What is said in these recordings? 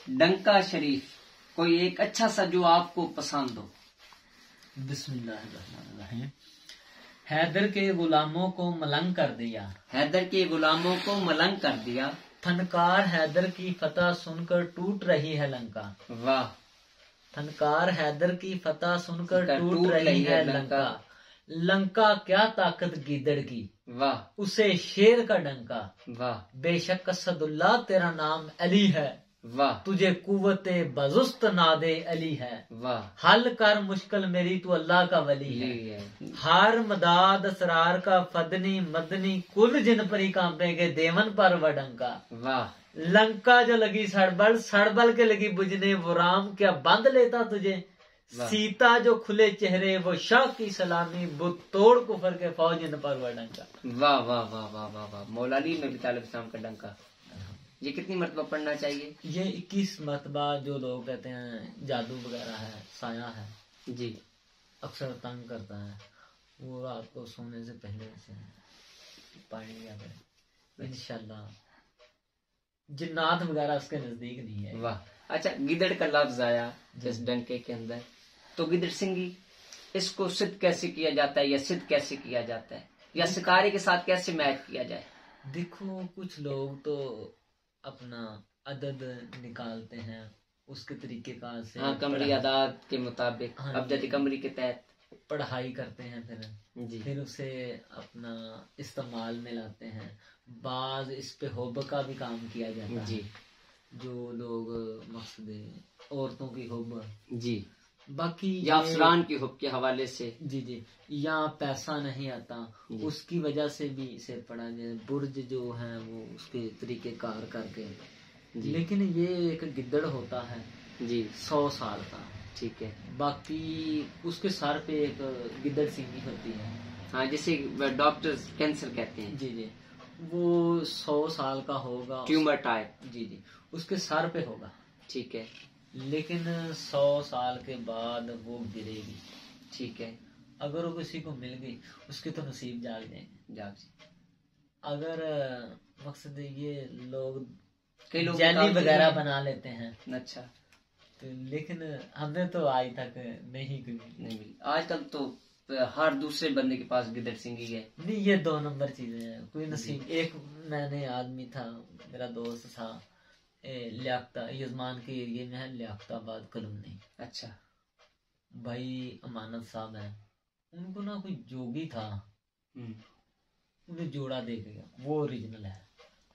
डंका शरीफ कोई एक अच्छा सा जो आपको पसंद हो। बिस्मिल्लाहिर्रहमानिर्रहीम। हैदर के गुलामों को मलंग कर दिया, हैदर के गुलामों को मलंग कर दिया। फनकार हैदर की फतह सुनकर टूट रही है लंका। वाह। फनकार हैदर की फतह सुनकर टूट टूट रही है लंका। लंका क्या ताकत गीदड़ की, वाह। उसे शेर का डंका। वाह। बेशक असदुल्लाह तेरा नाम अली है, वाह। तुझे कुव्वते बजुस्त नादे अली है। वाह। हल कर मुश्किल मेरी तू अल्लाह का वली है। हर मदाद असरार का फदनी मदनी कुल जिन परी कांपेंगे देवन पर वडंका। वाह। लंका जो लगी सड़बल, सड़बल के लगी बुझने, वो राम क्या बंद लेता तुझे। सीता जो खुले चेहरे वो शाह की सलामी, बुत तोड़ कुफर के फौज इन पर वडंका। वाह वाह वाह वाह वाह वाह। मौलाली में भी तालिब इस्लाम का डंका। ये कितनी मरतबा पढ़ना चाहिए? ये 21 मरतबा। जो लोग कहते हैं जादू वगैरह है, साया है जी, अक्सर तंग करता है, वो रात को सोने से पहले से पढ़ लिया करें, इंशाल्लाह जिन्नात वगैरह उसके नजदीक नहीं है। वाह। अच्छा, गिदड़ का लफ्ज आया जिस डंके के अंदर, तो गिदड़ सिंगी इसको सिद्ध कैसे किया जाता है या सिद्ध कैसे किया जाता है या सितारे के साथ कैसे मैच किया जाए? देखो, कुछ लोग तो अपना अदद निकालते हैं उसके तरीके का से, हाँ, कमरी आदात के मुताबिक, हाँ, अबजदी कमरी के तहत पढ़ाई करते हैं, जी, फिर उसे अपना इस्तेमाल में लाते हैं। बाज इस पे हुब का भी काम किया जाता जी। है, जो लोग मकसद औरतों की हुब जी, बाकी या अफसरान की हुब के हवाले से, जी जी, या पैसा नहीं आता उसकी वजह से भी इसे पढ़ा जाए। बुर्ज जो है वो उसके तरीके कार करके, लेकिन ये एक गिद्दड़ होता है जी 100 साल का, ठीक है। बाकी उसके सर पे एक गिद्दड़ सिंगी होती है, हाँ, जिसे डॉक्टर्स कैंसर कहते हैं। जी जी, वो 100 साल का होगा, ट्यूमर टाइप, जी जी, उसके सर पे होगा, ठीक है। लेकिन 100 साल के बाद वो गिरेगी, ठीक है। अगर वो किसी को मिल गई उसके तो नसीब जाग जाएंगे। अगर मकसद ये लोग कई लोग जैली वगैरह बना लेते हैं, अच्छा, तो लेकिन हमें तो आज तक नहीं मिली। आजकल तो हर दूसरे बंदे के पास गिदड़ सिंगी है। नहीं, ये 2 नंबर चीजें हैं, कोई नसीब। एक मैंने आदमी था, मेरा दोस्त था, लियाकता यजमान के एरिए में है, लियाकताबाद कॉलोनी। अच्छा भाई अमानत साहब है, उनको ना कोई जोगी था, उन्हें जोड़ा दे गया, वो ओरिजिनल है।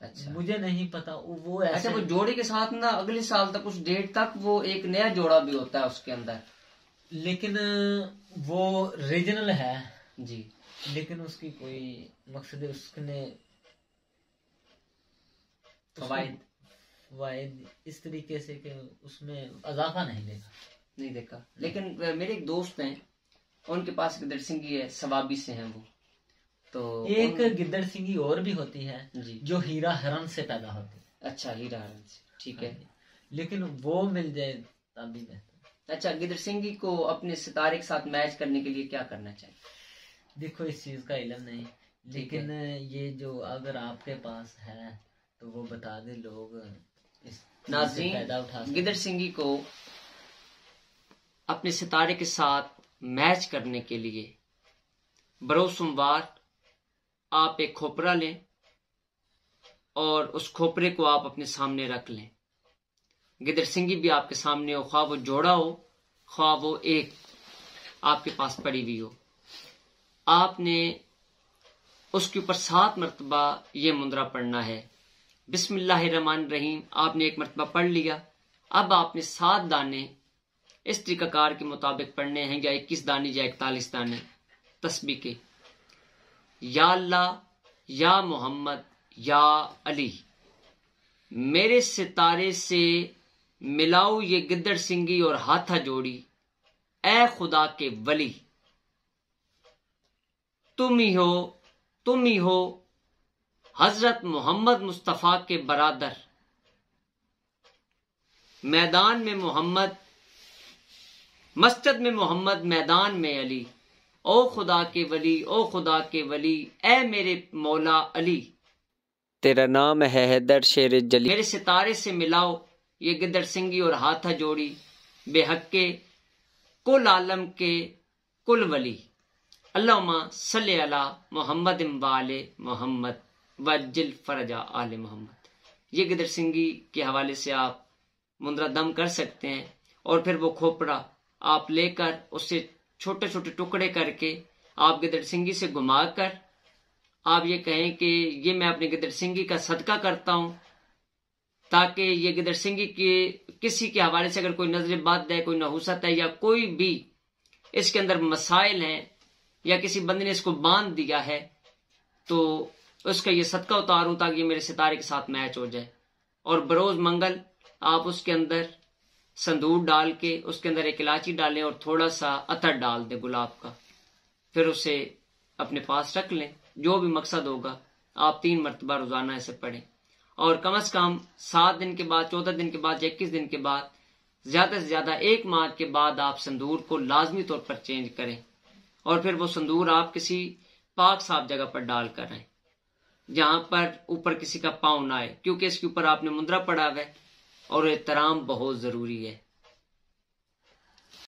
अच्छा, मुझे नहीं पता वो ऐसे। अच्छा, वो जोड़े के साथ ना अगले साल तक, उस डेट तक वो एक नया जोड़ा भी होता है उसके अंदर, लेकिन वो ओरिजिनल है जी, लेकिन उसकी कोई मकसद उसने वाइद इस तरीके से कि उसमें अजाफा नहीं देखा। लेकिन मेरे एक दोस्त हैं, उनके पास गिदड़ सिंगी है, सवाबी से हैं वो। तो एक गिद्दड़ सिंगी और भी होती है जी, जो हीरा हरन से पैदा होती है। अच्छा, हीरा हरन से, ठीक है, लेकिन वो मिल जाए तब भी बेहतर। अच्छा, गिदड़ सिंगी को अपने सितारे के साथ मैच करने के लिए क्या करना चाहिए? देखो, इस चीज का इल्म नहीं, लेकिन ये जो अगर आपके पास है तो वो बता दे, लोग इस नाज़रीन, गिदड़ सिंगी को अपने सितारे के साथ मैच करने के लिए बरोज सोमवार आप एक खोपरा लें और उस खोपरे को आप अपने सामने रख लें। गिदड़ सिंगी भी आपके सामने हो, ख्वाह वो जोड़ा हो, ख्वाह वो एक आपके पास पड़ी हुई हो। आपने उसके ऊपर 7 मरतबा ये मुंदरा पढ़ना है, बिस्मिल्लाहिर्रहमानिर्रहीम। आपने 1 मरतबा पढ़ लिया, अब आपने 7 दाने इस तरीकाकार के मुताबिक पढ़ने हैं, या 21 दाने या 41 दाने तस्बीह के। या अल्लाह, या मोहम्मद, या अली, मेरे सितारे से मिलाओ ये गिद्दड़ सिंगी और हाथा जोड़ी, ए खुदा के वली, तुम ही हो हजरत मोहम्मद मुस्तफा के बरादर, मैदान में मोहम्मद, मस्जिद में मोहम्मद, मैदान में अली। ओ खुदा के वली, ओ खुदा के वली, ए मेरे मौला अली, तेरा नाम है हैदर शेर जली, मेरे सितारे से मिलाओ ये गिदड़ सिंगी और हाथा जोड़ी बेहक्के कुल आलम के कुल वली अल्लाहुम्मा सल्ली अला मोहम्मद वाले मोहम्मद वज्जिल फरजा आले मोहम्मद। ये गिदड़ सिंगी के हवाले से आप मुंद्रा दम कर सकते हैं और फिर वो खोपड़ा आप लेकर उससे छोटे छोटे टुकड़े करके आप गिदड़ सिंगी से घुमाकर आप ये कहें कि ये मैं अपने गिदड़ सिंगी का सदका करता हूं, ताकि ये गिदड़ सिंगी के किसी के हवाले से अगर कोई नजर बद है, कोई नहुसत है या कोई भी इसके अंदर मसाइल हैं या किसी बंदे ने इसको बांध दिया है तो उसका ये सदका उतारूं ताकि ये मेरे सितारे के साथ मैच हो जाए। और बरोज मंगल आप उसके अंदर संदूर डाल के उसके अंदर एक इलायची डालें और थोड़ा सा अतर डाल दें गुलाब का, फिर उसे अपने पास रख लें। जो भी मकसद होगा आप 3 मरतबा रोजाना ऐसे पढ़ें और कम से कम 7 दिन के बाद, 14 दिन के बाद, 21 दिन के बाद, ज्यादा से ज्यादा 1 माह के बाद आप संदूर को लाजमी तौर पर चेंज करें और फिर वो संदूर आप किसी पाक साफ जगह पर डाल कर आए जहां पर ऊपर किसी का पांव ना आए, क्योंकि इसके ऊपर आपने मुंद्रा पड़ा हुआ है और एहतराम बहुत जरूरी है।